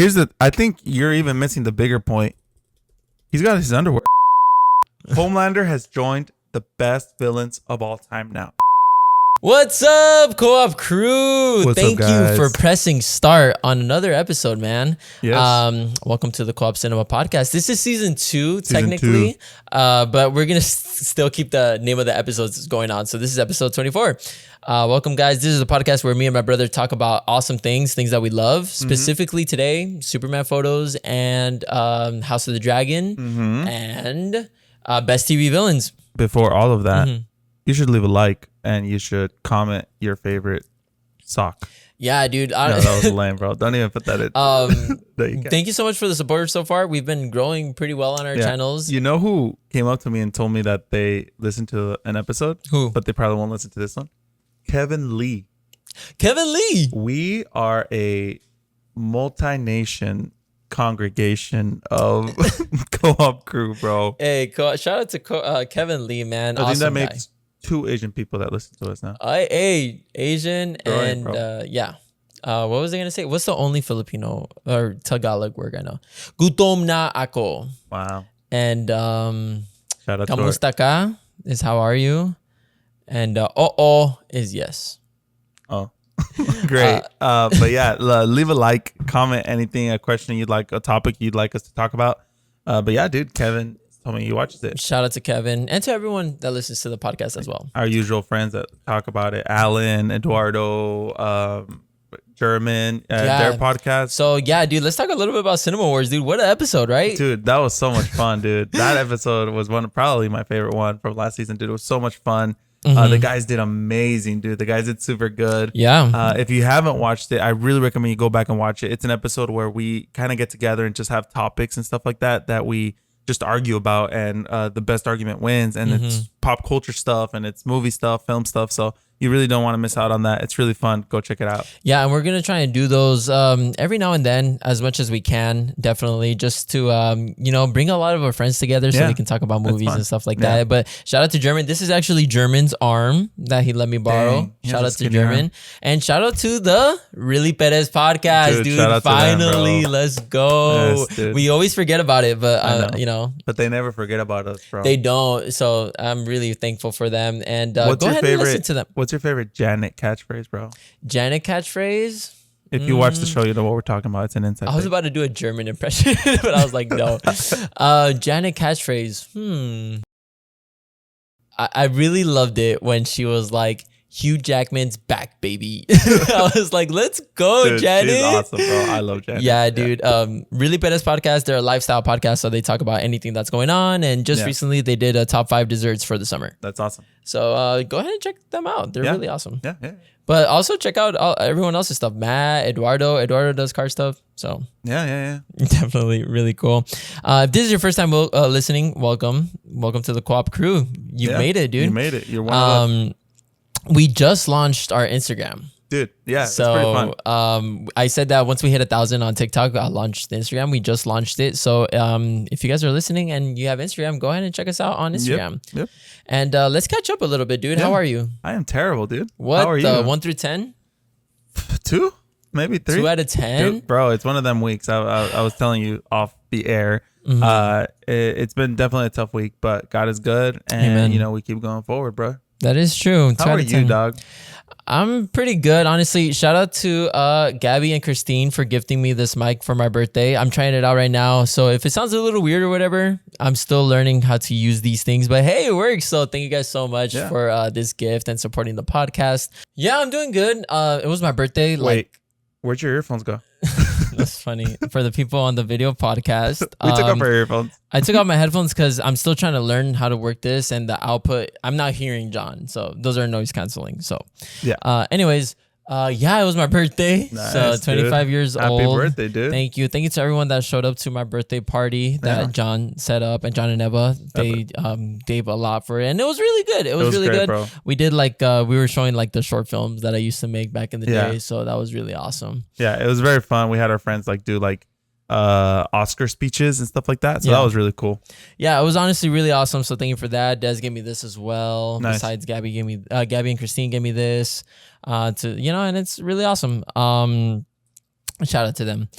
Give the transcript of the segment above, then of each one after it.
I think you're even missing the bigger point. He's got his underwear. Homelander has joined the best villains of all time now. What's up, Co-op crew? What's Thank up, you guys? for pressing start on another episode, man. Yes. Welcome to the Co-op Cinema Podcast. This is season 2, technically, but we're gonna still keep the name of the episodes going on. So this is episode 24. Welcome, guys. This is a podcast where me and my brother talk about awesome things that we love. Specifically today, Superman photos and House of the Dragon and best TV villains. Before all of that, you should leave a like and you should comment your favorite sock. Yeah, dude. No, that was lame, bro. Don't even put that in. Thank you so much for the support so far. We've been growing pretty well on our channels. You know who came up to me and told me that they listened to an episode? Who? But they probably won't listen to this one. Kevin Lee. Kevin Lee. We are a multi-nation congregation of co-op crew, bro. Hey, shout out to Kevin Lee, man. I think that Awesome makes 2 Asian people that listen to us now. Asian and what was I gonna say? What's the only Filipino or Tagalog word I know? Gutom na ako. Wow. And Shout out kamusta ka is how are you, and oo is yes. Oh, great. But yeah, leave a like, comment anything, a question you'd like, a topic you'd like us to talk about. But yeah, dude, Kevin told me you watched it. Shout out to Kevin and to everyone that listens to the podcast as well. Our usual friends that talk about it, Alan, Eduardo, German, their podcast. So yeah, dude, let's talk a little bit about Cinema Wars, dude. What an episode, right? Dude, that was so much fun, dude. That episode was probably my favorite one from last season, dude. It was so much fun. The guys did amazing, dude. The guys did super good. Yeah. If you haven't watched it, I really recommend you go back and watch it. It's an episode where we kind of get together and just have topics and stuff like that we just argue about, and the best argument wins. And it's pop culture stuff, and it's movie stuff, film stuff. So you really don't want to miss out on that. It's really fun. Go check it out. Yeah, and we're going to try and do those every now and then as much as we can, definitely, just to, bring a lot of our friends together so we can talk about movies and stuff like that. But shout out to German. This is actually German's arm that he let me borrow. Shout out to German. And shout out to the Really Perez podcast, dude. Finally, let's go. Yes, we always forget about it, but, But they never forget about us, bro. They don't. So I'm really thankful for them. And go ahead and listen to them. What's your favorite Janet catchphrase, bro? Janet catchphrase? If you watch the show, you know what we're talking about. It's an inside. I was about to do a German impression, but I was like, no. Janet catchphrase. I really loved it when she was like, Hugh Jackman's back, baby. I was like, let's go, dude, Janet. She's awesome, bro. I love Janet. Yeah, dude. Really Perez podcast. They're a lifestyle podcast, so they talk about anything that's going on. And just recently, they did a top 5 desserts for the summer. That's awesome. So go ahead and check them out. They're really awesome. Yeah. But also check out everyone else's stuff. Matt, Eduardo. Eduardo does car stuff. So yeah. Definitely really cool. If this is your first time listening, welcome. Welcome to the Co-op crew. You made it, dude. You made it. You're one of us. We just launched our Instagram. Dude, yeah, so, it's pretty fun. I said that once we hit 1,000 on TikTok, I launched the Instagram. We just launched it. So if you guys are listening and you have Instagram, go ahead and check us out on Instagram. Yep. And let's catch up a little bit, dude. How are you? I am terrible, dude. What? How are you? 1 through 10? 2? Maybe 3? 2 out of 10? Dude, bro, it's one of them weeks. I was telling you off the air. It's been definitely a tough week, but God is good. And, we keep going forward, bro. That is true. How are you, dog? I'm pretty good, honestly. Shout out to Gabby and Christine for gifting me this mic for my birthday. I'm trying it out right now. So if it sounds a little weird or whatever, I'm still learning how to use these things. But hey, it works. So thank you guys so much for this gift and supporting the podcast. Yeah, I'm doing good. It was my birthday. Wait, where'd your earphones go? That's funny. For the people on the video podcast. We took off our earphones. I took off my headphones because I'm still trying to learn how to work this and the output. I'm not hearing John. So those are noise canceling. So anyways, it was my birthday. Nice, so 25 years old. Happy birthday, dude. Thank you. Thank you to everyone that showed up to my birthday party that John set up, and John and Eva. They gave a lot for it. And it was really good. It was really great, good. Bro. We did we were showing the short films that I used to make back in the day. So that was really awesome. Yeah, it was very fun. We had our friends do Oscar speeches and stuff like that. So that was really cool. Yeah, it was honestly really awesome. So thank you for that. Des gave me this as well. Nice. Besides Gabby and Christine gave me this. And it's really awesome. Shout out to them.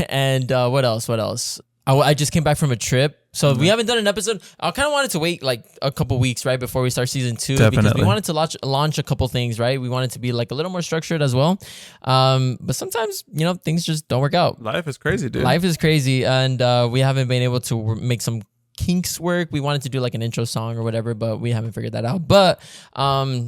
And what else? I just came back from a trip. So we haven't done an episode. I kind of wanted to wait like a couple weeks, right, before we start season 2. Definitely. Because we wanted to launch a couple things, right? We wanted to be like a little more structured as well. But sometimes, things just don't work out. Life is crazy, dude. Life is crazy. And we haven't been able to make some kinks work. We wanted to do like an intro song or whatever, but we haven't figured that out. But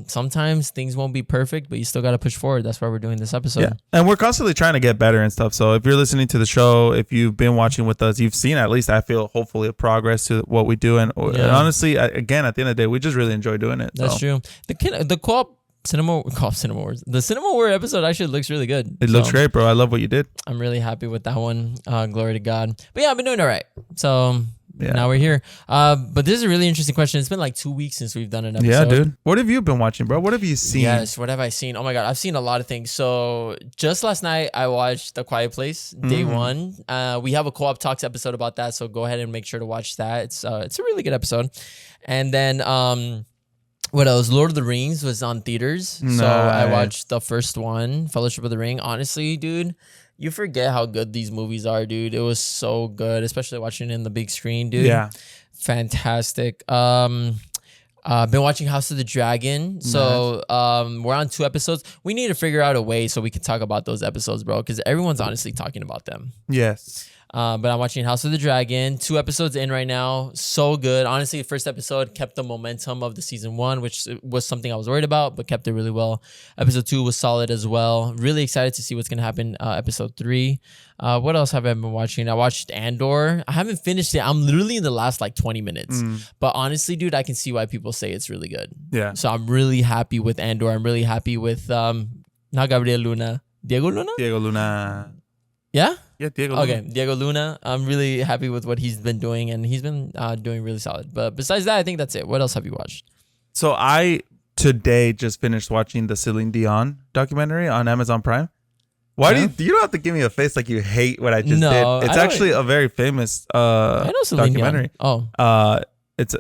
sometimes things won't be perfect, but you still got to push forward. That's why we're doing this episode. Yeah, and we're constantly trying to get better and stuff. So if you're listening to the show, if you've been watching with us, you've seen at least, I feel, hopefully a progress to what we do. And honestly, again, at the end of the day, we just really enjoy doing it. That's true. The co-op Cinema Wars. The Cinema War episode actually looks really good. It looks great, bro. I love what you did. I'm really happy with that one. Glory to God. But yeah, I've been doing all right. So now we're here. But this is a really interesting question. It's been like 2 weeks since we've done an episode. Yeah, dude. What have you been watching, bro? What have you seen? Yes, what have I seen? Oh my God, I've seen a lot of things. So just last night, I watched The Quiet Place, day 1. We have a Co-op Talks episode about that, so go ahead and make sure to watch that. It's a really good episode. And then what else? Lord of the Rings was on theaters. Nice. So I watched the first one, Fellowship of the Ring. Honestly, dude, you forget how good these movies are, dude. It was so good, especially watching it in the big screen, dude. Yeah. Fantastic. Been watching House of the Dragon. So we're on 2 episodes. We need to figure out a way so we can talk about those episodes, bro, because everyone's honestly talking about them. Yes. But I'm watching House of the Dragon. 2 episodes in right now. So good. Honestly, the first episode kept the momentum of the season 1, which was something I was worried about, but kept it really well. Episode 2 was solid as well. Really excited to see what's going to happen episode 3. What else have I been watching? I watched Andor. I haven't finished it. I'm literally in the last like 20 minutes. But honestly, dude, I can see why people say it's really good. Yeah. So I'm really happy with Andor. I'm really happy with not Gabriel Luna. Diego Luna? Diego Luna. Yeah? Yeah, Diego Luna. Okay, Diego Luna. I'm really happy with what he's been doing, and he's been doing really solid. But besides that, I think that's it. What else have you watched? So I today just finished watching the Celine Dion documentary on Amazon Prime. Why do you don't have to give me a face like you hate what I just did. It's actually a very famous I know Celine documentary. Dion. Oh. It's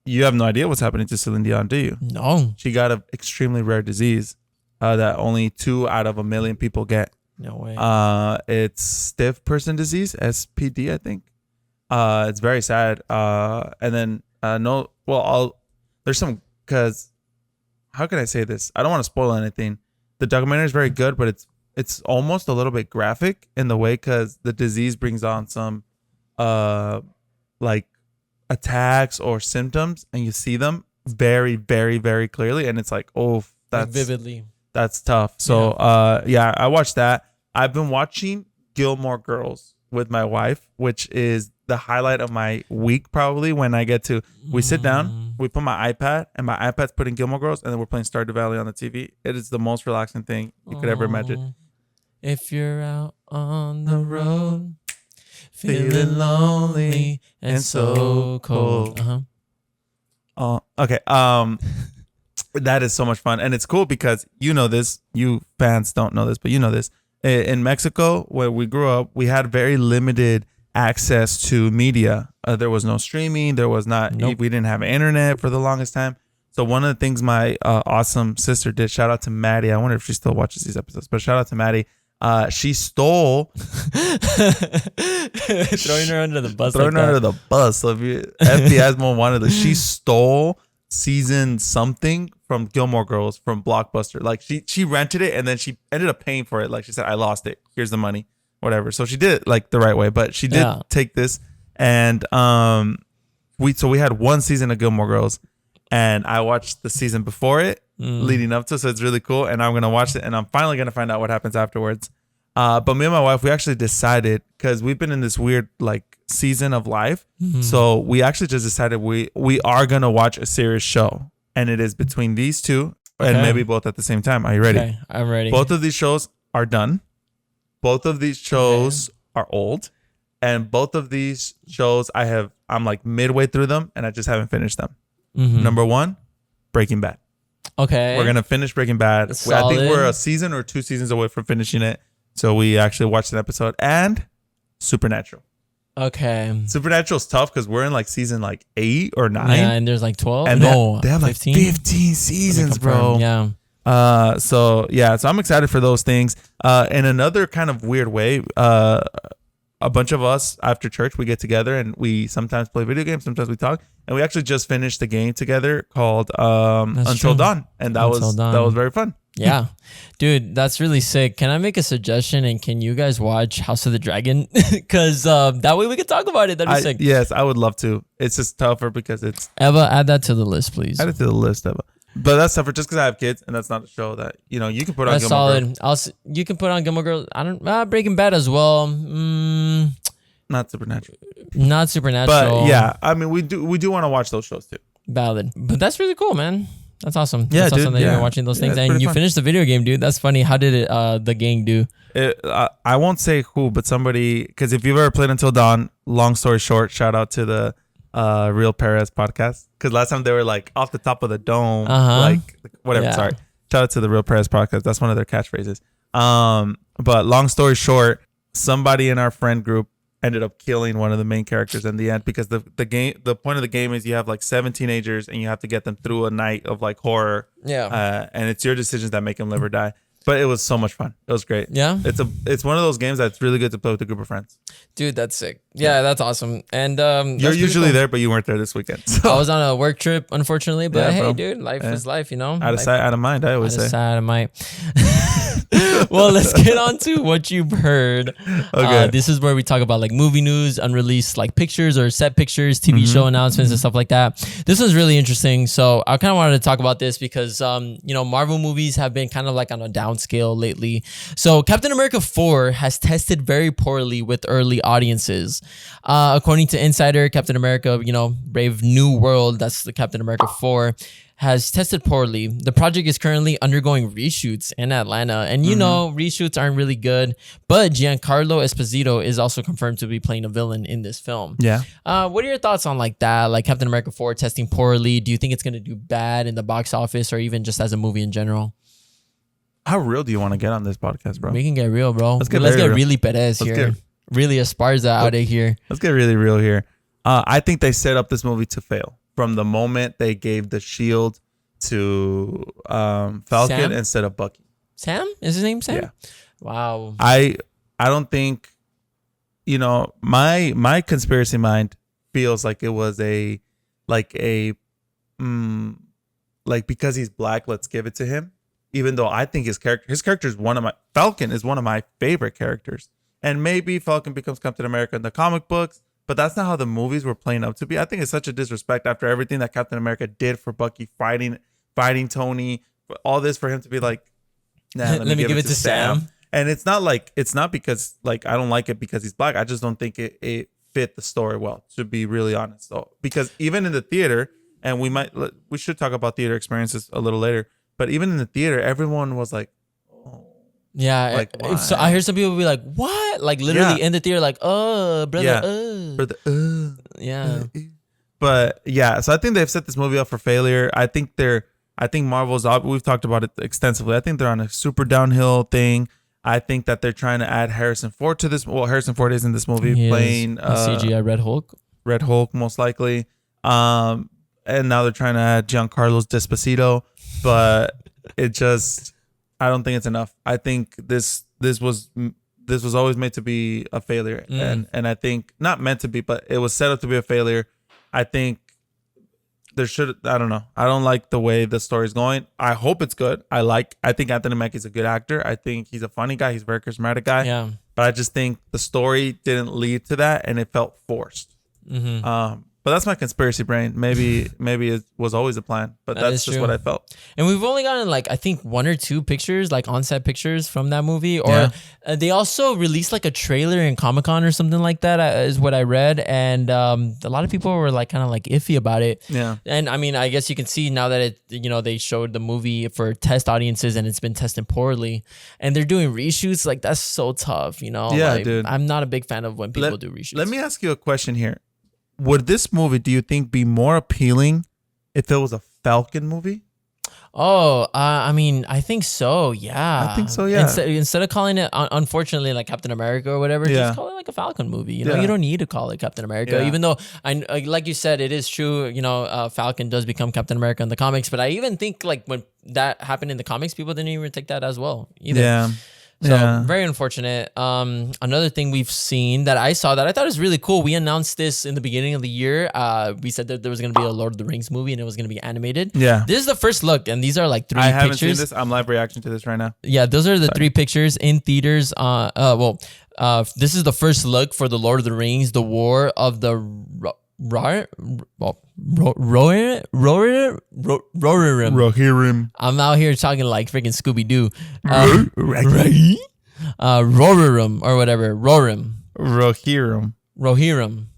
you have no idea what's happening to Celine Dion, do you? No. She got an extremely rare disease that only 2 out of 1 million people get. No way. It's stiff person disease, SPD, I think. It's very sad. And then there's some, because how can I say this? I don't want to spoil anything. The documentary is very good, but it's almost a little bit graphic in the way, because the disease brings on some like attacks or symptoms, and you see them very, very, very clearly, and it's like, oh, that's like vividly. That's tough. So I watched that. I've been watching Gilmore Girls with my wife, which is the highlight of my week probably. When I get to, we sit down, we put my iPad, and my iPad's putting Gilmore Girls, and then we're playing Stardew Valley on the TV. It is the most relaxing thing you could ever imagine. If you're out on the road, feeling lonely and so cold. Okay. That is so much fun, and it's cool because you know this. You fans don't know this, but you know this. In Mexico, where we grew up, we had very limited access to media. There was no streaming. There was not. Nope. We didn't have internet for the longest time. So one of the things my awesome sister did. Shout out to Maddie. I wonder if she still watches these episodes, but shout out to Maddie. She stole. Throwing her under the bus. Throwing her under the bus. So if you FBI's wanted this, she stole season something from Gilmore Girls from Blockbuster. Like she rented it, and then she ended up paying for it. Like she said, I lost it. Here's the money. Whatever. So she did it like the right way, but she did take this, and we had 1 season of Gilmore Girls, and I watched the season before it leading up to it, so it's really cool, and I'm gonna watch it, and I'm finally gonna find out what happens afterwards. But me and my wife, we actually decided, because we've been in this weird like season of life, so we actually just decided we are gonna watch a serious show, and it is between these 2, and maybe both at the same time. Are you ready? Okay, I'm ready. Both of these shows are done. Both of these shows are old, and both of these shows I'm like midway through them, and I just haven't finished them. Number 1, Breaking Bad. Okay, we're gonna finish Breaking Bad. I think we're a season or 2 seasons away from finishing it. So we actually watched an episode. And Supernatural. Okay. Supernatural's tough because we're in like season like 8 or 9. Yeah, and there's like 12. And no, they have like 15 seasons, bro. Yeah. So I'm excited for those things. In another kind of weird way, a bunch of us after church, we get together and we sometimes play video games, sometimes we talk, and we actually just finished the game together called Until Dawn, and that was very fun. Yeah, dude, that's really sick. Can I make a suggestion, and can you guys watch House of the Dragon? Because that way we can talk about it. That'd be sick. Yes, I would love to. It's just tougher because it's Eva, add that to the list, please. Add it to the list, Eva. But that's tougher just because I have kids, and that's not a show that you can put on. That's Gilmore solid. Girls. You can put on Gilmore Girls. I don't Breaking Bad as well. Not Supernatural. Not Supernatural. But yeah, I mean, we do want to watch those shows too. Valid. But that's really cool, man. That's awesome. Yeah, that's dude, awesome that you're watching those things, and you fun. finished the video game, dude. That's funny. How did it? The gang do? I won't say who, but somebody. Because if you've ever played Until Dawn, long story short, shout out to the Real Perez podcast. Because last time they were like off the top of the dome, like whatever. Yeah. Sorry, shout out to the Real Perez podcast. That's one of their catchphrases. But long story short, somebody in our friend group ended up killing one of the main characters in the end, because the point of the game is you have like 7 teenagers and you have to get them through a night of like horror. Yeah. And it's your decisions that make them live or die. But it was so much fun. It was great. Yeah. It's one of those games that's really good to play with a group of friends. Dude, that's sick. Yeah, that's awesome. And you're usually there, but you weren't there this weekend. So. I was on a work trip, unfortunately. But hey, dude, life is life, Out of sight, out of mind, I always say. Out of sight, out of mind. Well, let's get on to what you've heard. Okay. This is where we talk about like movie news, unreleased like pictures or set pictures, TV show announcements and stuff like that. This was really interesting. So I kind of wanted to talk about this because, Marvel movies have been kind of like on a downscale lately. So Captain America 4 has tested very poorly with early audiences. According to Insider, Captain America, Brave New World, that's the Captain America 4, has tested poorly. The project is currently undergoing reshoots in Atlanta. And reshoots aren't really good. But Giancarlo Esposito is also confirmed to be playing a villain in this film. Yeah. What are your thoughts on like that? Like Captain America 4 testing poorly. Do you think it's going to do bad in the box office or even just as a movie in general? How real do you want to get on this podcast, bro? We can get real, bro. Let's get really Perez here. Really Esparza out of here. Let's get really real here. I think they set up this movie to fail. From the moment they gave the shield to Falcon Sam? Instead of Bucky. Sam? Is his name Sam? Yeah. Wow. I don't think, my conspiracy mind feels like it was because he's black, let's give it to him. Even though I think his character is Falcon is one of my favorite characters. And maybe Falcon becomes Captain America in the comic books. But that's not how the movies were playing up to be. I think it's such a disrespect after everything that Captain America did for Bucky, fighting Tony, all this for him to be like, nah, let me give it to Sam. And it's not because like I don't like it because he's black. I just don't think it fit the story well, to be really honest. So because even in the theater, and we should talk about theater experiences a little later, but even in the theater, everyone was like, yeah, like, so I hear some people be like, "What?" Like literally in the theater, like, "Oh, brother, brother, yeah." But yeah, so I think they've set this movie up for failure. I think Marvel's up. We've talked about it extensively. I think they're on a super downhill thing. I think that they're trying to add Harrison Ford to this. Well, Harrison Ford is in this movie playing CGI Red Hulk, most likely. And now they're trying to add Giancarlo Esposito, but it just. I don't think it's enough. I think this was always meant to be a failure, and I think not meant to be, but it was set up to be a failure. I think I don't know. I don't like the way the story's going. I hope it's good. I think Anthony Mackie's a good actor. I think he's a funny guy. He's a very charismatic guy. Yeah. But I just think the story didn't lead to that, and it felt forced. But that's my conspiracy brain. Maybe it was always a plan, but that's just what I felt. And we've only gotten like I think 1 or 2 pictures, like on-set pictures from that movie. Or they also released like a trailer in Comic-Con or something like that, is what I read. And a lot of people were like kind of like iffy about it. Yeah. And I mean, I guess you can see now that they showed the movie for test audiences and it's been tested poorly, and they're doing reshoots. Like that's so tough, Yeah, like, dude. I'm not a big fan of when people do reshoots. Let me ask you a question here. Would this movie, do you think, be more appealing if it was a Falcon movie? I mean, I think so. Yeah, I think so. Yeah. Instead of calling it, unfortunately, like Captain America or whatever, just call it like a Falcon movie. You know, you don't need to call it Captain America, even though like you said, it is true. You know, Falcon does become Captain America in the comics, but I even think like when that happened in the comics, people didn't even take that as well either. Yeah. So very unfortunate. Another thing we've seen that I saw that I thought was really cool. We announced this in the beginning of the year. We said that there was going to be a Lord of the Rings movie and it was going to be animated. Yeah. This is the first look, and these are like 3 pictures. I haven't seen this. I'm live reaction to this right now. Yeah, those are the 3 pictures in theaters. This is the first look for the Lord of the Rings, the War of the Rohirrim. I'm out here talking like freaking Scooby Doo. Rohirrim or whatever. Rohirrim.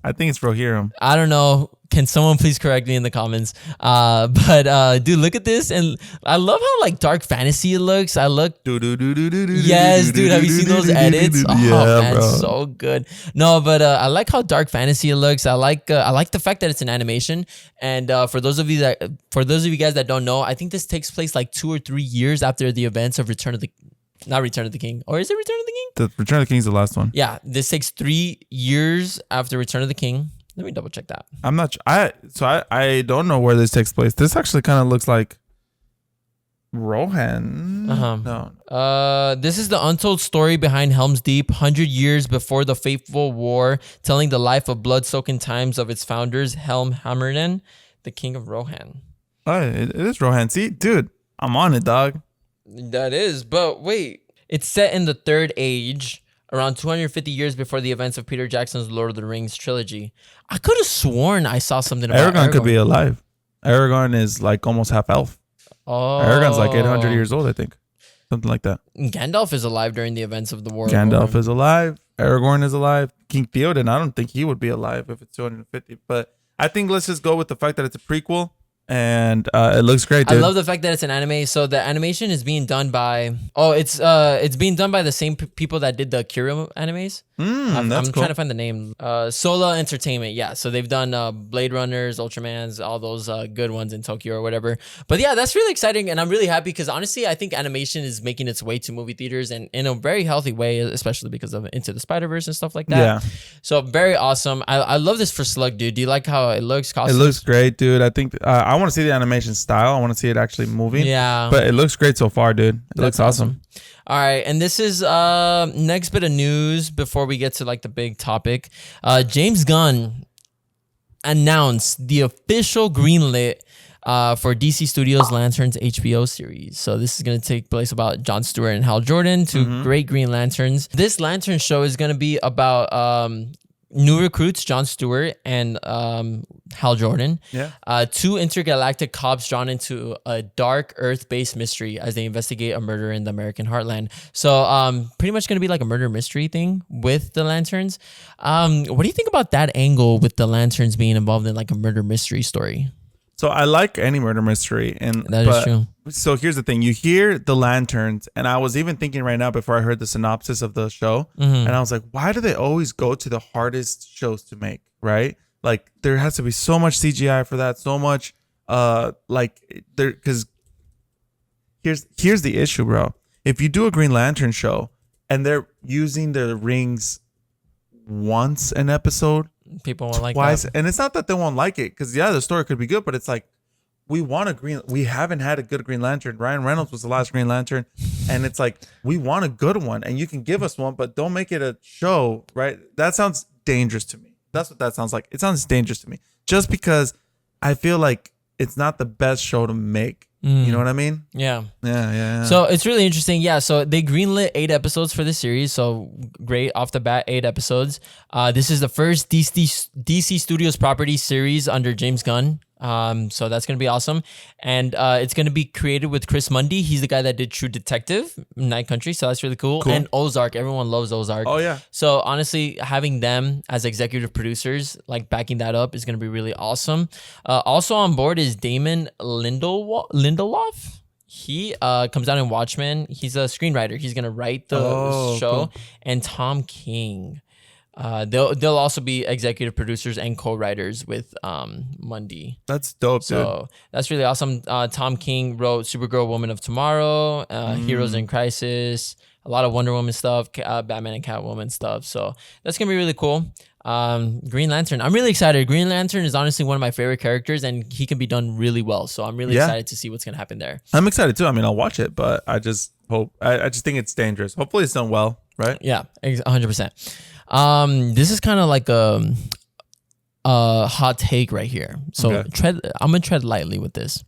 I think it's Rohirrim. I don't know. Can someone please correct me in the comments? But dude, look at this, and I love how like dark fantasy it looks. Yes, dude. Have you seen those edits? Oh man, bro. So good. No, but I like how dark fantasy it looks. I like the fact that it's an animation. And for those of you guys that don't know, I think this takes place like 2 or 3 years after the events of not Return of the King, or is it Return of the King? The Return of the King is the last one. Yeah, this takes 3 years after Return of the King. Let me double check that. I'm not. I don't know where this takes place. This actually kind of looks like Rohan. No. This is the untold story behind Helm's Deep, 100 years before the fateful war, telling the life of blood-soaking times of its founders, Helm Hammerden, the King of Rohan. Oh, it is Rohan. See, dude, I'm on it, dog. That is, but wait. It's set in the Third Age, around 250 years before the events of Peter Jackson's Lord of the Rings trilogy. I could have sworn I saw something about Aragorn. Could be alive. Aragorn is like almost half elf. Oh. Aragorn's like 800 years old, I think. Something like that. Gandalf is alive during the events of the War. Gandalf is alive. Aragorn is alive. King Theoden, I don't think he would be alive if it's 250. But I think let's just go with the fact that it's a prequel. And it looks great, dude. I love the fact that it's an anime. So the animation is being done by it's being done by the same people that did the Kira animes. I'm cool. Trying to find the name. Sola Entertainment. Yeah. So they've done Blade Runners, Ultramans, all those good ones in Tokyo or whatever. But yeah, that's really exciting, and I'm really happy because honestly, I think animation is making its way to movie theaters and in a very healthy way, especially because of Into the Spider-Verse and stuff like that. Yeah. So very awesome. I love this for Slug, dude. Do you like how it looks? Costumes? It looks great, dude. I think I want to see the animation style. I want to see it actually moving. Yeah. But it looks great so far, dude. It looks awesome. All right, and this is next bit of news before we get to like the big topic. James Gunn announced the official greenlit for DC Studios' Lanterns HBO series. So this is going to take place about Jon Stewart and Hal Jordan, two great Green Lanterns. This Lantern show is going to be about new recruits, Jon Stewart and Hal Jordan. Yeah. 2 intergalactic cops drawn into a dark Earth-based mystery as they investigate a murder in the American heartland. So pretty much going to be like a murder mystery thing with the Lanterns. What do you think about that angle with the Lanterns being involved in like a murder mystery story? So I like any murder mystery, and that is true. So here's the thing: you hear the Lanterns, and I was even thinking right now before I heard the synopsis of the show, and I was like, why do they always go to the hardest shows to make? Right? Like there has to be so much CGI for that, so much like there, because here's the issue, bro. If you do a Green Lantern show and they're using the rings once an episode, people won't like twice, that. And it's not that they won't like it, because the story could be good, but it's like we haven't had a good Green Lantern. Ryan Reynolds was the last Green Lantern, and it's like we want a good one, and you can give us one, but don't make it a show, right? That sounds dangerous to me. That's what that sounds like. It sounds dangerous to me, just because I feel like it's not the best show to make. You know what I mean? Yeah. Yeah. So it's really interesting. Yeah. So they greenlit 8 episodes for this series. So great off the bat, 8 episodes. This is the first DC Studios property series under James Gunn. So that's going to be awesome. And it's going to be created with Chris Mundy. He's the guy that did True Detective, Night Country. So that's really cool. And Ozark. Everyone loves Ozark. Oh, yeah. So honestly, having them as executive producers, like backing that up, is going to be really awesome. Also on board is Damon Lindelof. He comes out in Watchmen. He's a screenwriter. He's going to write the show. Cool. And Tom King. They'll also be executive producers and co-writers with Mundy. That's dope, so dude. That's really awesome. Tom King wrote Supergirl, Woman of Tomorrow, Heroes in Crisis, a lot of Wonder Woman stuff, Batman and Catwoman stuff. So that's gonna be really cool. Green Lantern, I'm really excited. Green Lantern is honestly one of my favorite characters, and he can be done really well. So I'm really excited to see what's gonna happen there. I'm excited too. I mean, I'll watch it, but I just hope. I just think it's dangerous. Hopefully, it's done well, right? Yeah, 100%. This is kind of like a hot take right here. So I'm gonna tread lightly with this.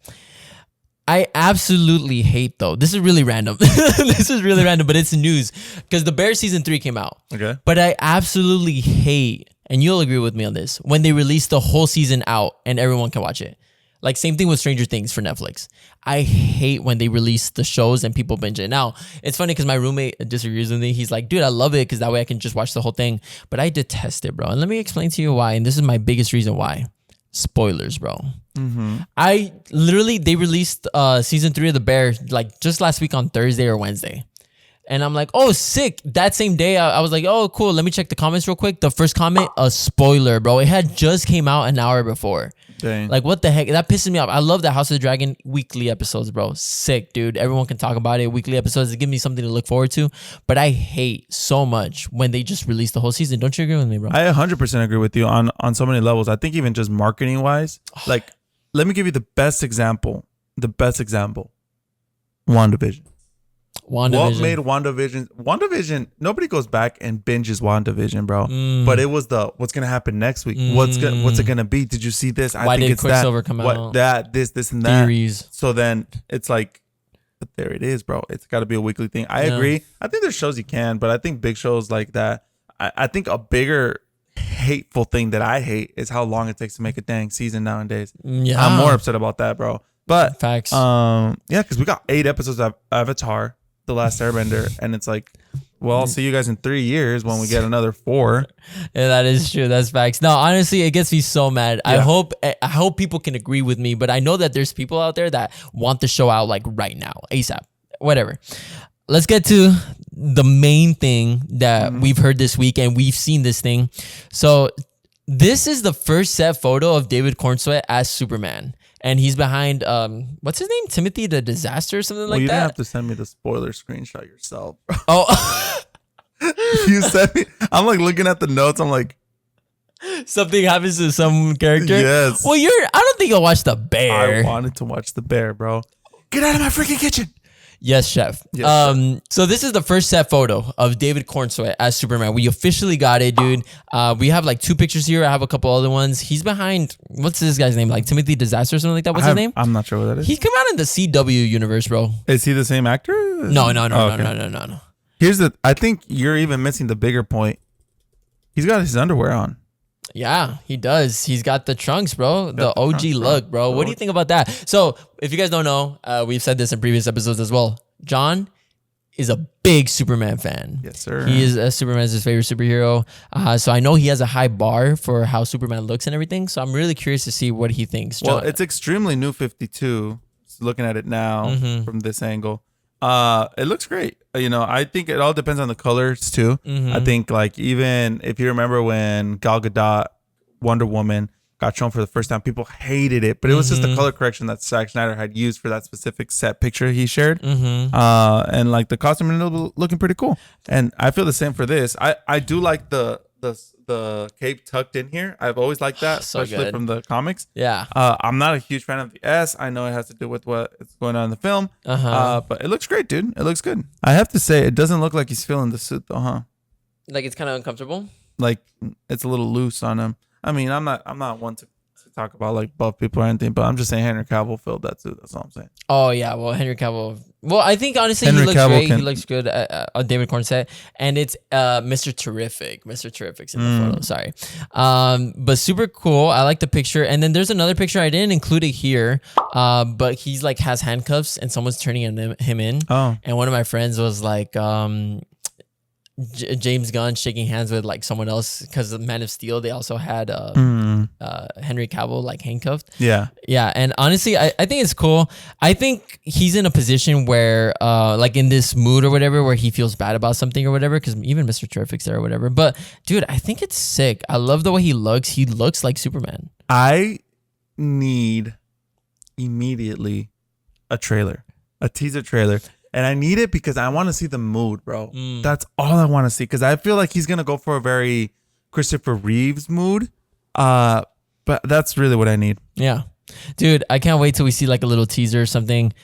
I absolutely hate, though. This is really random. But it's news because the Bear season 3 came out. Okay. But I absolutely hate, and you'll agree with me on this, when they release the whole season out and everyone can watch it. Like same thing with Stranger Things for Netflix. I hate when they release the shows and people binge it. Now, it's funny because my roommate disagrees with me. He's like, dude, I love it because that way I can just watch the whole thing. But I detest it, bro. And let me explain to you why. And this is my biggest reason why. Spoilers, bro. They released season 3 of The Bear like just last week on Thursday or Wednesday. And I'm like, oh, sick. That same day, I was like, oh, cool. Let me check the comments real quick. The first comment, a spoiler, bro. It had just came out an hour before. Dang. Like, what the heck? That pisses me off. I love the House of the Dragon weekly episodes, bro. Sick, dude. Everyone can talk about it. Weekly episodes. It gives me something to look forward to. But I hate so much when they just release the whole season. Don't you agree with me, bro? I 100% agree with you on so many levels. I think even just marketing wise, like, let me give you the best example. WandaVision. What made WandaVision? WandaVision, nobody goes back and binges WandaVision, bro. But it was what's gonna happen next week? What's it gonna be? Did you see this? Why did Quicksilver come out? This and that. Theories. So then it's like, but there it is, bro. It's got to be a weekly thing. I agree. I think there's shows you can, but I think big shows like that. I think a bigger hateful thing that I hate is how long it takes to make a dang season nowadays. Yeah, I'm more upset about that, bro. But facts. Because we got 8 episodes of Avatar, The Last Airbender, and it's like, well, I'll see you guys in 3 years when we get another 4. Yeah, that is true. That's facts. No, honestly, it gets me so mad. Yeah. I hope people can agree with me, but I know that there's people out there that want the show out like right now, ASAP, whatever. Let's get to the main thing that we've heard this week, and we've seen this thing. So this is the first set photo of David Cornsweet as Superman. And he's behind, what's his name? Timothy the Disaster or something like that? You didn't have to send me the spoiler screenshot yourself. Oh. You sent me. I'm like looking at the notes. I'm like. Something happens to some character? Yes. Well, I don't think you'll watch The Bear. I wanted to watch The Bear, bro. Get out of my freaking kitchen. Yes, chef. Chef. So this is the first set photo of David Cornsweet as Superman. We officially got it, dude. We have like 2 pictures here. I have a couple other ones. He's behind, what's this guy's name? Like Timothy Disaster or something like that? What's his name? I'm not sure what that is. He come out in the CW universe, bro. Is he the same actor? No. I think you're even missing the bigger point. He's got his underwear on. Yeah, he does. He's got the trunks, bro. The OG trunks, look, bro. What do you think about that? So, if you guys don't know, we've said this in previous episodes as well. John is a big Superman fan. Yes, sir. He is Superman's his favorite superhero. So I know he has a high bar for how Superman looks and everything. So I'm really curious to see what he thinks. Well, it's extremely New 52. Looking at it now from this angle. It looks great. I think it all depends on the colors too. I think like even if you remember when Gal Gadot, Wonder Woman got shown for the first time, people hated it, but it was just the color correction that Zack Snyder had used for that specific set picture he shared. And like the costume ended up looking pretty cool. And I feel the same for this. I do like the cape tucked in here. I've always liked that, so especially good. from the comics. Yeah. I'm not a huge fan of the S. I know it has to do with what is going on in the film. But it looks great, dude. It looks good. I have to say, it doesn't look like he's feeling the suit though, huh? Like it's kind of uncomfortable? Like it's a little loose on him. I mean, I'm not one to talk about like buff people or anything, but I'm just saying Henry Cavill filled that suit. That's all I'm saying. Oh yeah, well Henry Cavill. Well, I think honestly he looks great. He looks good on David Cornsweet, and it's Mr. Terrific. Mr. Terrific's in the photo. Sorry, but super cool. I like the picture, and then there's another picture I didn't include it here, but he's like has handcuffs and someone's turning him in. Oh, and one of my friends was like, James Gunn shaking hands with like someone else because the Man of Steel, they also had Henry Cavill like handcuffed. Yeah. And honestly, I think it's cool. I think he's in a position where like in this mood or whatever, where he feels bad about something or whatever, because even Mr. Terrific's there or whatever. But dude, I think it's sick. I love the way he looks. He looks like Superman. I need immediately a teaser trailer. And I need it because I want to see the mood, bro. That's all I want to see. Because I feel like he's going to go for a very Christopher Reeves mood. But that's really what I need. Yeah. Dude, I can't wait till we see like a little teaser or something.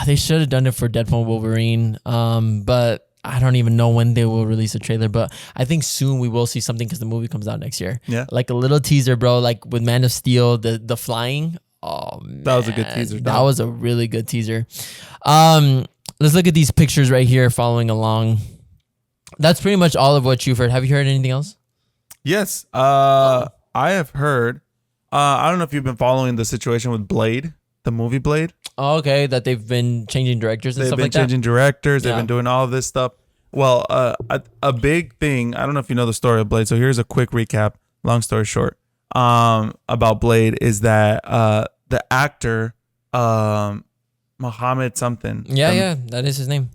They should have done it for Deadpool and Wolverine. But I don't even know when they will release a trailer. But I think soon we will see something because the movie comes out next year. Yeah. Like a little teaser, bro. Like with Man of Steel, the flying. Oh, man. That was a good teaser. That was a really good teaser. Let's look at these pictures right here following along. That's pretty much all of what you've heard. Have you heard anything else? Yes. I have heard. I don't know if you've been following the situation with Blade, the movie Blade. Oh, okay. That they've been changing directors and stuff like that. They've been changing directors. They've been doing all of this stuff. Well, a big thing. I don't know if you know the story of Blade. So here's a quick recap. Long story short, about Blade is that the actor, Mohammed something. Yeah, that is his name.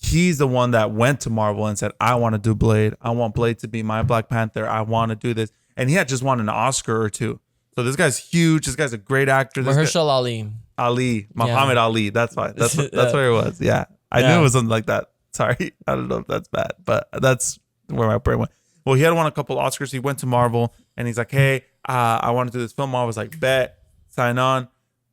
He's the one that went to Marvel and said, I want to do Blade. I want Blade to be my Black Panther. I want to do this. And he had just won an Oscar or two. So this guy's huge. This guy's a great actor. Mahershala Ali. Muhammad Ali. That's why. That's where it was. Yeah. I knew it was something like that. Sorry. I don't know if that's bad, but that's where my brain went. Well, he had won a couple Oscars. He went to Marvel and he's like, hey, I want to do this film. Marvel was like, bet, sign on.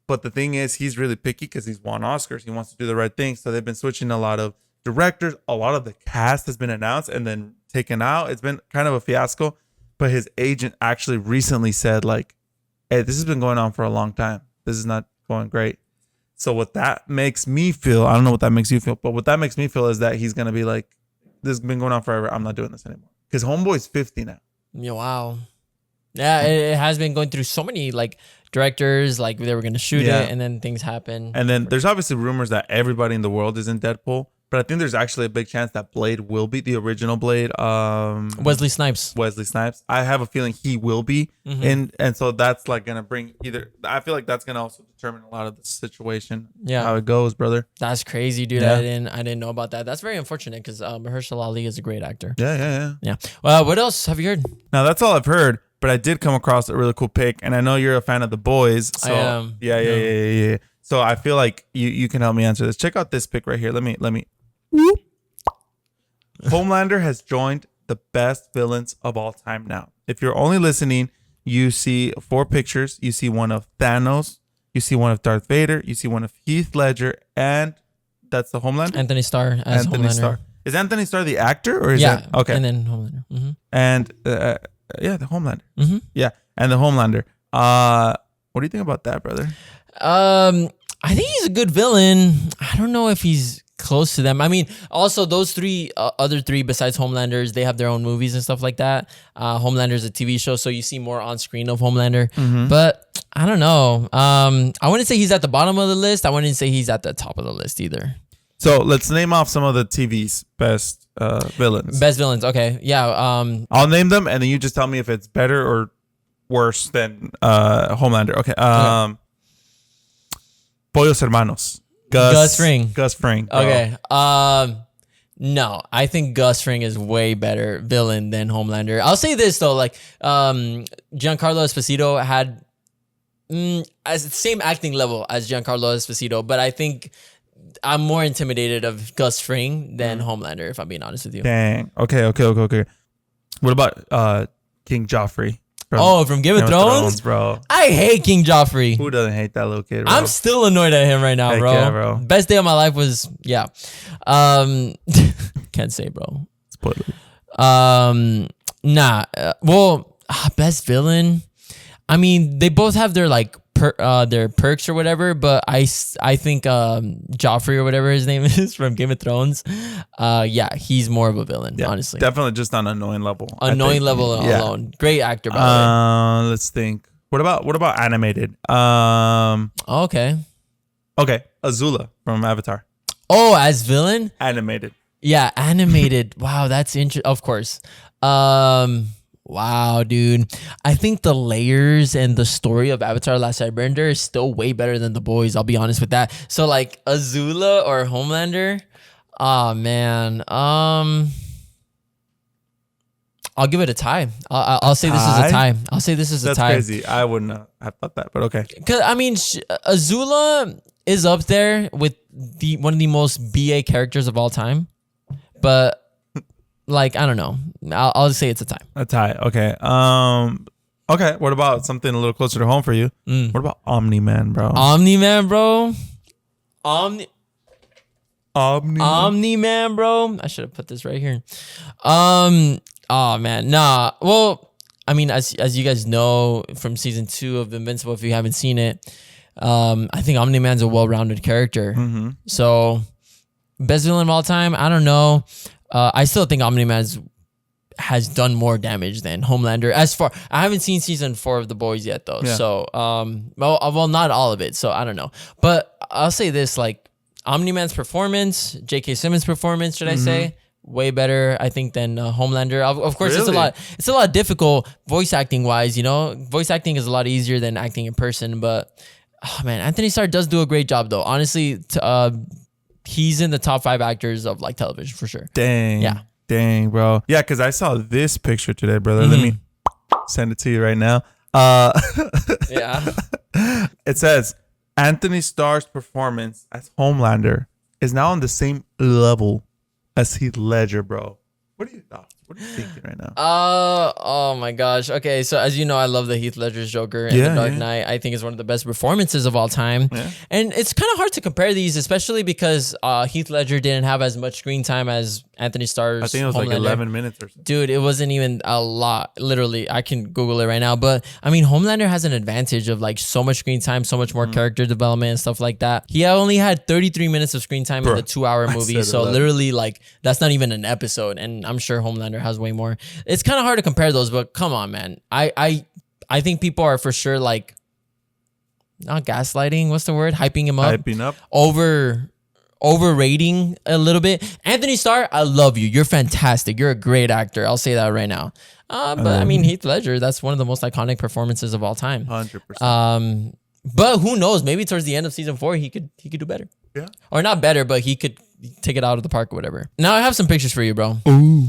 But the thing is, he's really picky because he's won Oscars. He wants to do the right thing. So they've been switching a lot of directors. A lot of the cast has been announced and then taken out. It's been kind of a fiasco. But his agent actually recently said, like, hey, this has been going on for a long time. This is not going great. So what that makes me feel, I don't know what that makes you feel, but what that makes me feel is that he's going to be like, this has been going on forever. I'm not doing this anymore. Because Homeboy's 50 now. Yeah, wow. Yeah, it has been going through so many like directors, like they were going to shoot it and then things happen. And then there's obviously rumors that everybody in the world is in Deadpool, but I think there's actually a big chance that Blade will be the original Blade. Wesley Snipes. I have a feeling he will be. And so that's like going to bring I feel like that's going to also determine a lot of the situation. Yeah. How it goes, brother. That's crazy, dude. Yeah. I didn't know about that. That's very unfortunate because Mahershala Ali is a great actor. Yeah. Well, what else have you heard? Now that's all I've heard. But I did come across a really cool pic, and I know you're a fan of The Boys. So, I am. Yeah. So I feel like you can help me answer this. Check out this pic right here. Let me. Homelander has joined the best villains of all time now. If you're only listening, you see 4 pictures. You see one of Thanos. You see one of Darth Vader. You see one of Heath Ledger, and that's the Homelander. Anthony Starr as Homelander. Is Anthony Starr the actor, or is that okay? And then Homelander. Mm-hmm. And yeah, the Homelander. Mm-hmm. Yeah, and the Homelander. What do you think about that, brother? I think he's a good villain. I don't know if he's close to them. I mean, also those other three besides Homelanders, they have their own movies and stuff like that. Homelander is a TV show, so you see more on screen of Homelander. Mm-hmm. But I don't know. I wouldn't say he's at the bottom of the list. I wouldn't say he's at the top of the list either. So let's name off some of the TV's best villains. Best villains. Okay. Yeah. I'll name them, and then you just tell me if it's better or worse than Homelander. Okay. Pollos Hermanos. Gus Fring. Okay. No, I think Gus Fring is way better villain than Homelander. I'll say this though, like Giancarlo Esposito had as the same acting level as Giancarlo Esposito, but I think I'm more intimidated of Gus Fring than Homelander, if I'm being honest with you. Dang. Okay. What about King Joffrey? From Game of Thrones? Bro. I hate King Joffrey. Who doesn't hate that little kid, bro? I'm still annoyed at him right now, bro. Yeah, bro. Best day of my life was, can't say, bro. Spoiler. Best villain. I mean, they both have their like their perks or whatever, but I think Joffrey or whatever his name is from Game of Thrones, he's more of a villain, honestly. Definitely just on annoying level. Alone. Great actor, by the way. Let's think. What about animated? Okay. Azula from Avatar. Oh, as villain? Animated. Yeah, animated. Wow, that's interesting. Of course. Wow, dude. I think the layers and the story of Avatar: Last Airbender is still way better than The Boys. I'll be honest with that. So like Azula or Homelander. Oh man. I'll give it a tie. I'll say this is a tie. I'll say this is a tie. That's crazy. I wouldn't have thought that, but okay. Cause I mean, Azula is up there with one of the most BA characters of all time, but like I don't know. I'll just say it's a tie. A tie. Okay. Okay. What about something a little closer to home for you? What about Omni-Man, bro? Omni-Man, bro. Omni-Man, bro. I should have put this right here. Oh man, nah. Well, I mean, as you guys know from season 2 of Invincible, if you haven't seen it, I think Omni-Man's a well-rounded character. So, best villain of all time, I don't know. I still think Omni-Man has done more damage than Homelander. I haven't seen season 4 of The Boys yet, though. Yeah. So, well, not all of it. So I don't know. But I'll say this: like Omni-Man's performance, J.K. Simmons' performance, should I say? Way better, I think, than Homelander. Of course, really? It's a lot difficult voice acting wise. You know, voice acting is a lot easier than acting in person. But oh man, Anthony Starr does do a great job, though. Honestly, he's in the top 5 actors of like television for sure. Dang, bro. Yeah, because I saw this picture today, brother. Let me send it to you right now. Yeah. It says Anthony Starr's performance as Homelander is now on the same level as Heath Ledger, bro. What are you thinking right now? Oh my gosh. Okay, so as you know, I love the Heath Ledger's Joker and The Dark Knight. I think it's one of the best performances of all time. Yeah. And it's kind of hard to compare these, especially because Heath Ledger didn't have as much screen time as Anthony Starr's. I think it was Homelander. Like 11 minutes or something. Dude, it wasn't even a lot. Literally, I can Google it right now. But I mean, Homelander has an advantage of like so much screen time, so much more character development and stuff like that. He only had 33 minutes of screen time in the 2-hour movie. So literally, like, that's not even an episode. And I'm sure Homelander has way more. It's kind of hard to compare those, but come on, man. I think people are for sure like not gaslighting. What's the word? Hyping him up. Hyping up. Overrating a little bit. Anthony Starr, I love you. You're fantastic. You're a great actor. I'll say that right now. But I mean, Heath Ledger, that's one of the most iconic performances of all time. 100%. But who knows? Maybe towards the end of season 4, he could do better. Yeah. Or not better, but he could take it out of the park or whatever. Now I have some pictures for you, bro. Ooh.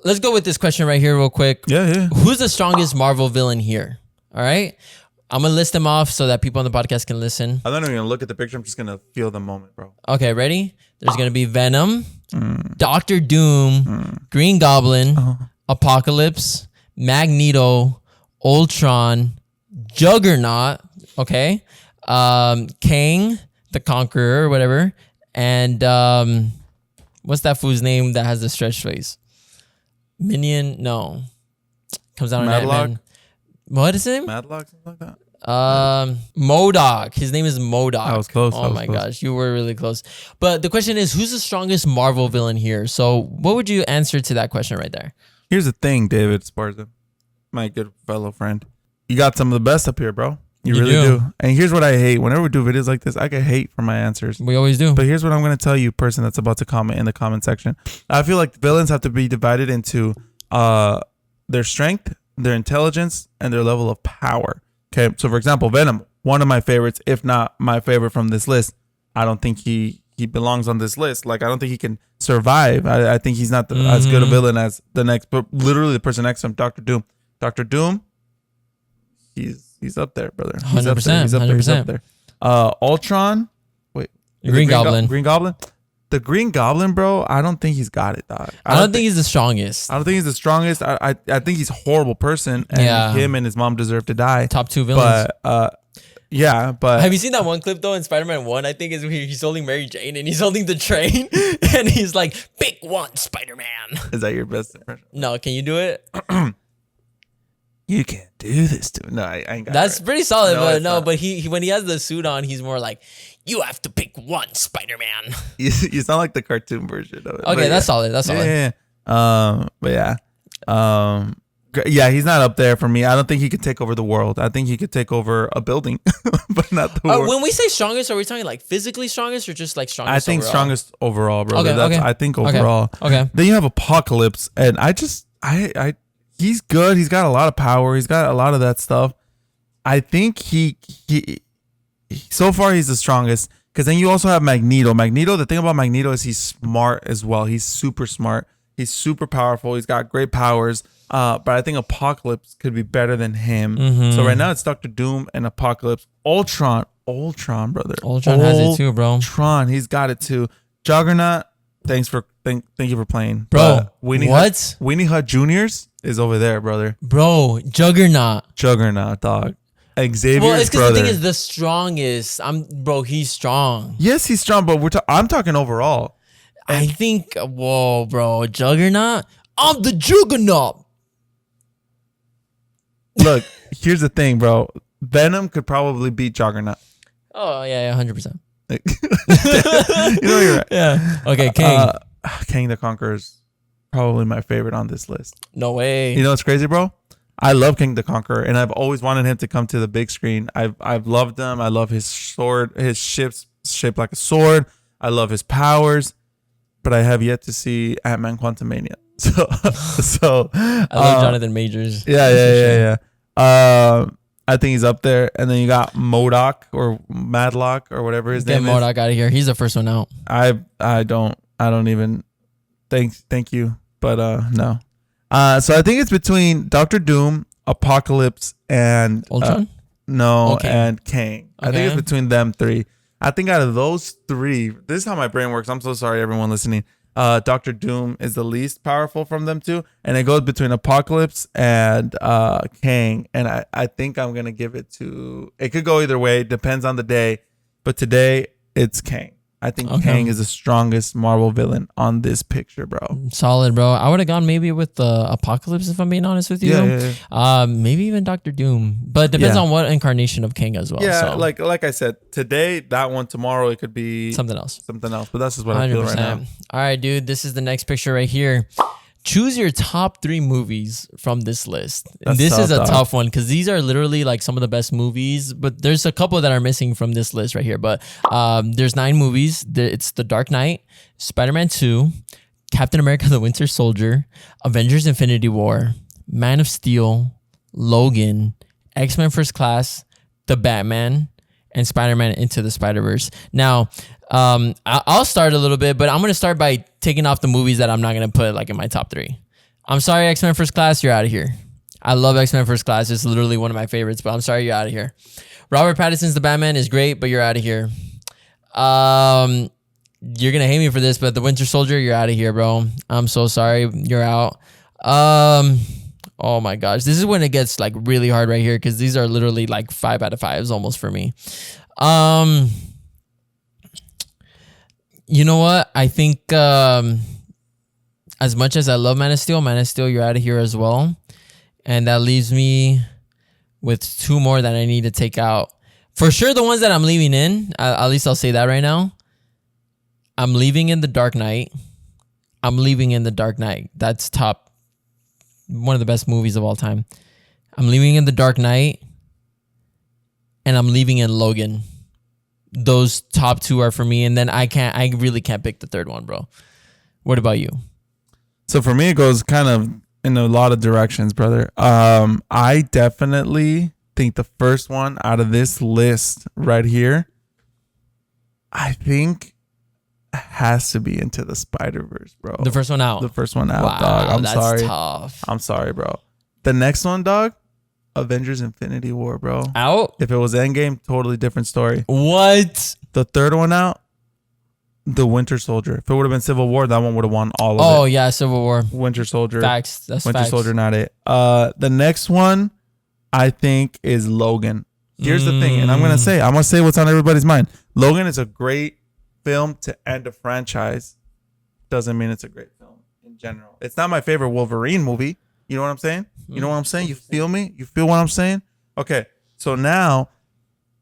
Let's go with this question right here real quick. Yeah. Who's the strongest Marvel villain here? All right. I'm going to list them off so that people on the podcast can listen. I'm not even going to look at the picture. I'm just going to feel the moment, bro. Okay, ready? There's going to be Venom, Doctor Doom, Green Goblin, Apocalypse, Magneto, Ultron, Juggernaut, okay? Kang, the Conqueror or whatever. And what's that fool's name that has the stretched face? Minion? No. Comes out on Ant-Man. What is his name? Madlock, something like that. MODOK. His name is MODOK. I was close. Oh my gosh, you were really close. But the question is, who's the strongest Marvel villain here? So what would you answer to that question right there? Here's the thing, David Sparza, my good fellow friend. You got some of the best up here, bro. You really do. And here's what I hate. Whenever we do videos like this, I get hate for my answers. We always do. But here's what I'm going to tell you, person that's about to comment in the comment section. I feel like villains have to be divided into their strength, their intelligence, and their level of power. Okay, so for example, Venom, one of my favorites, if not my favorite from this list. I don't think he belongs on this list. Like, I don't think he can survive. I think he's not as good a villain as the next, but literally the person next to him, Dr. Doom. Dr. Doom, he's up there, brother. 100%. He's up there. Ultron, wait. Green Goblin. Green Goblin. The Green Goblin, bro, I don't think he's got it, dog. I don't think he's the strongest. I don't think he's the strongest. I think he's a horrible person, and him and his mom deserve to die. Top 2 villains. But but have you seen that one clip though in Spider-Man 1? I think is where he's holding Mary Jane and he's holding the train and he's like, "Pick one, Spider-Man." Is that your best impression? No, can you do it? You can't do this to me. No, I ain't got it. That's pretty solid, but he when he has the suit on, he's more like, "You have to pick one, Spider-Man." You sound like the cartoon version of it. Okay, that's solid. That's solid. Yeah. But yeah. Yeah, he's not up there for me. I don't think he could take over the world. I think he could take over a building, but not the world. When we say strongest, are we talking like physically strongest or just like strongest? I think overall? Strongest overall, bro. Okay. I think overall. Okay. Then you have Apocalypse, and he's good. He's got a lot of power. He's got a lot of that stuff. I think he so far he's the strongest. Because then you also have Magneto. The thing about Magneto is he's smart as well. He's super smart. He's super powerful. He's got great powers. But I think Apocalypse could be better than him. So right now it's Doctor Doom and Apocalypse. Ultron, brother. Ultron has it too, bro. Ultron, he's got it too. Juggernaut, thank you for playing. Bro, Weenie Hut Juniors is over there, brother. Bro, Juggernaut, dog. Xavier's well, it's because brother. the thing is the strongest. He's strong. Yes, he's strong, but I'm talking overall. I think, whoa, bro, Juggernaut. I'm the Juggernaut. Look, here's the thing, bro. Venom could probably beat Juggernaut. Oh yeah, 100%. You're right. Yeah. Okay, King. King the Conqueror is probably my favorite on this list. No way. You know what's crazy, bro? I love King the Conqueror, and I've always wanted him to come to the big screen. I've loved him. I love his sword. His ship's shaped like a sword. I love his powers, but I have yet to see Ant-Man Quantumania. So I love Jonathan Majors. Yeah. I think he's up there, and then you got MODOK or Madlock or whatever his name is. Get MODOK out of here. He's the first one out. I don't even thank you, but no. So I think it's between Doctor Doom, Apocalypse, and Ultron. And Kang. I think it's between them three. I think out of those three, this is how my brain works. I'm so sorry, everyone listening. Doctor Doom is the least powerful from them two, and it goes between Apocalypse and Kang. And I think I'm gonna give it to. It could go either way, depends on the day. But today it's Kang. I think Kang is the strongest Marvel villain on this picture, bro. Solid, bro. I would have gone maybe with the Apocalypse, if I'm being honest with you. Yeah. Maybe even Doctor Doom, but depends on what incarnation of Kang as well. Yeah, so. like I said, today that one, tomorrow it could be something else. But that's just what 100%. I feel right now. All right, dude. This is the next picture right here. Choose your top 3 movies from this list. This is a tough one because these are literally like some of the best movies, but there's a couple that are missing from this list right here. But there's 9 movies. It's The Dark Knight, Spider-Man 2, Captain America: The Winter Soldier, Avengers: Infinity War, Man of Steel, Logan, X-Men: First Class, The Batman, and Spider-Man Into the Spider-Verse. Now, I'll start a little bit, but I'm going to start by taking off the movies that I'm not going to put like in my top 3. I'm sorry, X-Men First Class, you're out of here. I love X-Men First Class. It's literally one of my favorites, but I'm sorry, you're out of here. Robert Pattinson's The Batman is great, but you're out of here. You're going to hate me for this, but The Winter Soldier, you're out of here, bro. I'm so sorry. You're out. Oh my gosh. This is when it gets like really hard right here because these are literally like 5 out of 5s almost for me. You know what? I think as much as I love Man of Steel, you're out of here as well. And that leaves me with 2 more that I need to take out. For sure, the ones that I'm leaving in, at least I'll say that right now. I'm leaving in The Dark Knight. That's top. One of the best movies of all time. I'm leaving in The Dark Knight. And I'm leaving in Logan. Those top 2 are for me, and then I really can't pick the third one, bro. What about you? So for me, it goes kind of in a lot of directions, brother. I definitely think the first one out of this list right here, I think has to be Into the Spider-Verse, bro. The first one out. Wow, dog. I'm sorry. Tough. I'm sorry, bro. The next one, dog. Avengers: Infinity War, bro. Out? If it was Endgame, totally different story. What? The third one out, The Winter Soldier. If it would have been Civil War, that one would have won all of it. Oh, yeah, Civil War. Winter Soldier. Facts. That's Winter facts. Soldier, not it. The next one, I think, is Logan. Here's the thing, and I'm going to say what's on everybody's mind. Logan is a great film to end a franchise. Doesn't mean it's a great film in general. It's not my favorite Wolverine movie. You know what I'm saying? You know what I'm saying? You feel me? You feel what I'm saying? Okay. So now,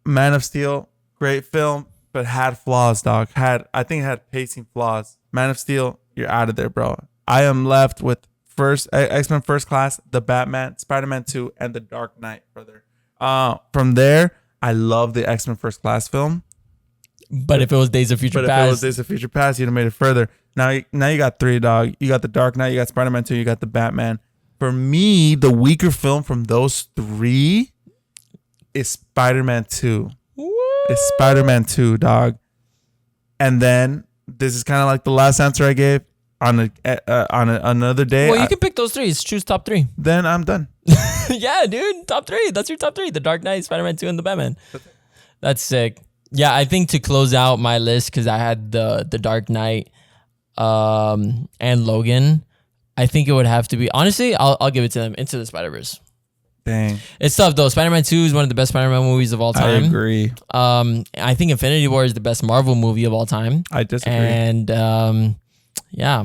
Man of Steel, great film, but had flaws, dog. I think it had pacing flaws. Man of Steel, you're out of there, bro. I am left with X-Men First Class, the Batman, Spider-Man 2, and the Dark Knight, brother. From there, I love the X-Men First Class film. But if it was Days of Future Past, you'd have made it further. Now you got 3, dog. You got the Dark Knight, you got Spider-Man 2, you got the Batman. For me, the weaker film from those 3 is Spider-Man 2. It's Spider-Man 2, dog. And then this is kind of like the last answer I gave on another day. Well, you can pick those 3. Choose top 3. Then I'm done. Yeah, dude. Top 3. That's your top 3. The Dark Knight, Spider-Man 2, and the Batman. That's sick. Yeah, I think to close out my list, because I had the Dark Knight and Logan, I think it would have to be, honestly, I'll give it to them, Into the Spider-Verse. Dang. It's tough though. Spider-Man 2 is one of the best Spider-Man movies of all time. I agree. I think Infinity War is the best Marvel movie of all time. I disagree. And yeah,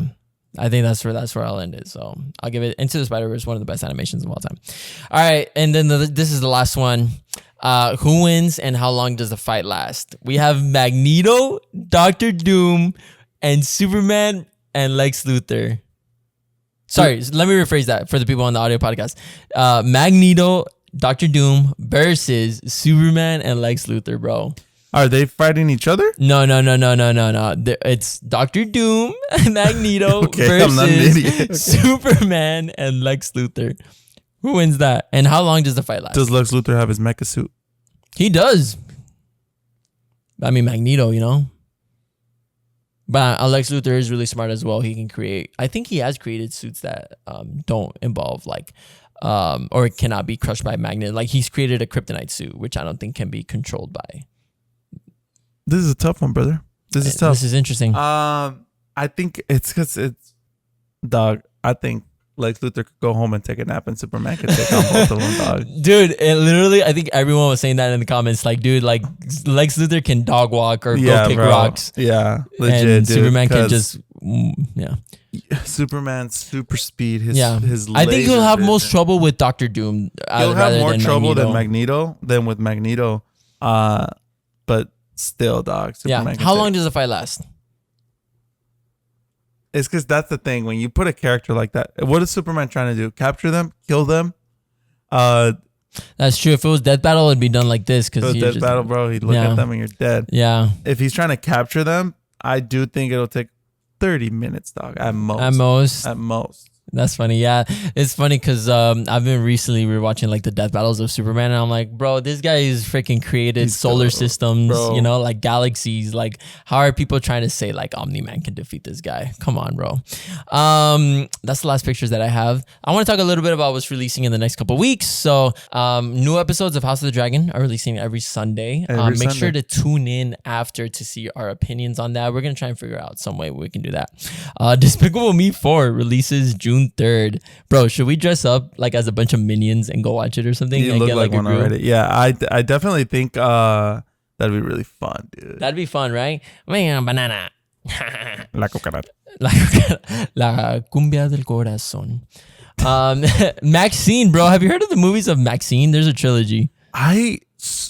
I think that's where I'll end it. So I'll give it Into the Spider-Verse, one of the best animations of all time. All right, and then this is the last one. Who wins and how long does the fight last? We have Magneto, Doctor Doom, and Superman and Lex Luthor. Sorry, let me rephrase that for the people on the audio podcast. Magneto, Doctor Doom versus Superman and Lex Luthor, bro. Are they fighting each other? No. It's Doctor Doom, Magneto versus Superman and Lex Luthor. Who wins that? And how long does the fight last? Does Lex Luthor have his mecha suit? He does. I mean, Magneto, you know. But Lex Luthor is really smart as well. He can create. I think he has created suits that don't involve like, or cannot be crushed by a magnet. Like he's created a kryptonite suit, which I don't think can be controlled by. This is a tough one, brother. This is tough. This is interesting. I think it's because it's dog. I think Lex Luthor could go home and take a nap, and Superman could take on both of them, dog. Dude, it literally, I think everyone was saying that in the comments. Like, dude, like Lex Luthor can dog walk or go kick rocks. Yeah, legit. And dude, Superman can just, yeah. Superman's super speed. His I think he'll have most trouble with Doctor Doom. He'll have more trouble than Magneto with Magneto. But still, dog. Superman. Yeah. How long does the fight last? It's because that's the thing. When you put a character like that, what is Superman trying to do? Capture them? Kill them? That's true. If it was Death Battle, it'd be done like this. Because Death Battle, bro, he'd look at them and you're dead. Yeah. If he's trying to capture them, I do think it'll take 30 minutes, dog. At most. At most. That's funny. Yeah, it's funny because I've been recently rewatching like the death battles of Superman, and I'm like, bro, this guy is freaking created solar systems, bro. You know, like galaxies. Like, how are people trying to say like Omni-Man can defeat this guy? Come on, bro. That's the last pictures that I have. I want to talk a little bit about what's releasing in the next couple of weeks. So, new episodes of House of the Dragon are releasing every Sunday. Make sure to tune in after to see our opinions on that. We're gonna try and figure out some way we can do that. Despicable Me 4 releases June 3rd. Bro, should we dress up like as a bunch of minions and go watch it or something? You look like one already. Yeah, I definitely think that'd be really fun, dude. That'd be fun, right? Banana. La cucaracha. La cumbia del corazón. Maxine, bro. Have you heard of the movies of Maxine? There's a trilogy. I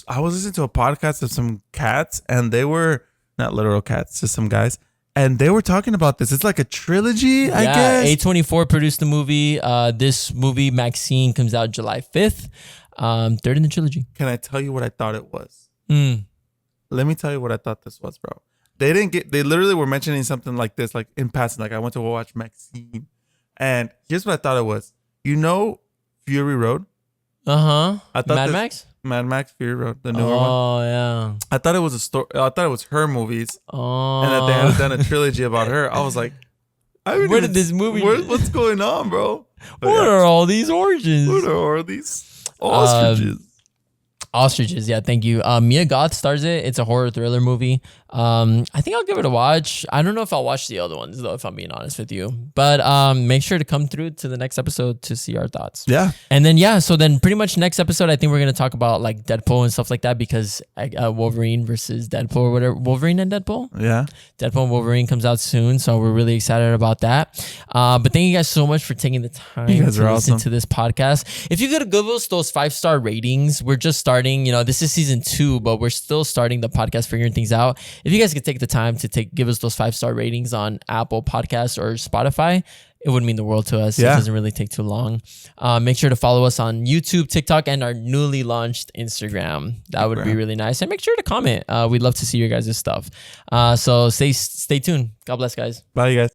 was listening to a podcast of some cats, and they were not literal cats, just some guys. And they were talking about this. It's like a trilogy, I guess. A24 produced the movie. This movie, Maxine, comes out July 5th. Third in the trilogy. Can I tell you what I thought it was? Let me tell you what I thought this was, bro. They literally were mentioning something like this, like in passing, like I went to watch Maxine. And here's what I thought it was. You know Fury Road? Uh-huh. Mad Max? Mad Max Fury Road, the newer one. Oh, yeah. I thought it was a story. I thought it was her movies. Oh. And that they had done a trilogy about her. I was like, where did this movie... What's going on, bro? What are all these origins? What are all these ostriches? Ostriches, yeah, thank you. Mia Goth stars it. It's a horror thriller movie. I think I'll give it a watch. I don't know if I'll watch the other ones though, if I'm being honest with you. But make sure to come through to the next episode to see our thoughts. Yeah. And then so then pretty much next episode, I think we're gonna talk about like Deadpool and stuff like that because Wolverine versus Deadpool or whatever. Wolverine and Deadpool? Yeah. Deadpool and Wolverine comes out soon, so we're really excited about that. But thank you guys so much for taking the time to listen to this podcast. If you could give us those 5-star ratings, we're just starting. You know, this is season 2, but we're still starting the podcast, figuring things out. If you guys could take the time to give us those 5-star ratings on Apple Podcasts or Spotify, it would mean the world to us. It doesn't really take too long. Make sure to follow us on YouTube, TikTok, and our newly launched Instagram. That would be really nice. And make sure to comment. We'd love to see your guys' stuff. So stay tuned. God bless, guys. Bye, you guys.